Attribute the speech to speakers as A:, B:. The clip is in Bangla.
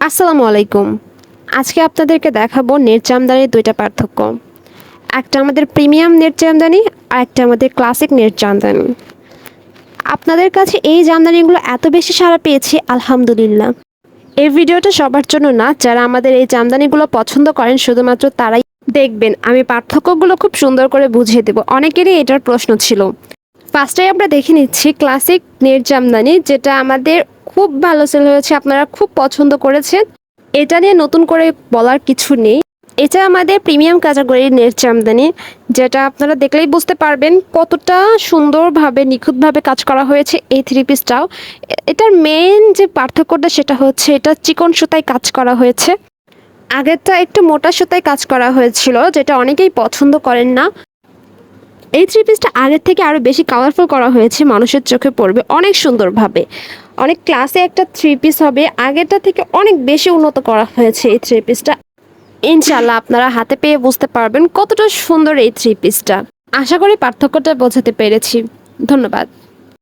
A: আসসালামু আলাইকুম। আজকে আপনাদেরকে দেখাবো নেট জামদানির দুইটা পার্থক্য। একটা আমাদের প্রিমিয়াম নেট জামদানি আর একটা আমাদের ক্লাসিক নেট জামদানি। আপনাদের কাছে এই জামদানিগুলো এত বেশি সাড়া পেয়েছে, আলহামদুলিল্লাহ। এই ভিডিওটা সবার জন্য না, যারা আমাদের এই জামদানিগুলো পছন্দ করেন শুধুমাত্র তারাই দেখবেন। আমি পার্থক্যগুলো খুব সুন্দর করে বুঝিয়ে দেবো। অনেকেরই এটার প্রশ্ন ছিল। ফার্স্টে আমরা দেখে নিচ্ছি ক্লাসিক নেট জামদানি, যেটা আমাদের খুব ভালো সেল হয়েছে, আপনারা খুব পছন্দ করেছেন। এটা নিয়ে নতুন করে বলার কিছু নেই। এটা আমাদের প্রিমিয়াম ক্যাটাগরির নেট জামদানি, যেটা আপনারা দেখলেই বুঝতে পারবেন কতটা সুন্দরভাবে নিখুঁতভাবে কাজ করা হয়েছে এই থ্রি পিসটাও। এটার মেইন যে পার্থক্যটা সেটা হচ্ছে এটা চিকন সুতায় কাজ করা হয়েছে। আগেরটা একটু মোটা সুতায় কাজ করা হয়েছিল, যেটা অনেকেই পছন্দ করেন না। এই থ্রি পিসটা আগের থেকে আরও বেশি কালারফুল করা হয়েছে, মানুষের চোখে পড়বে অনেক সুন্দরভাবে। অনেক ক্লাসে একটা থ্রি পিস হবে, আগেরটা থেকে অনেক বেশি উন্নত করা হয়েছে এই থ্রি পিসটা। ইনশাল্লাহ আপনারা হাতে পেয়ে বুঝতে পারবেন কতটা সুন্দর এই থ্রি পিসটা। আশা করি পার্থক্যটা বোঝাতে পেরেছি। ধন্যবাদ।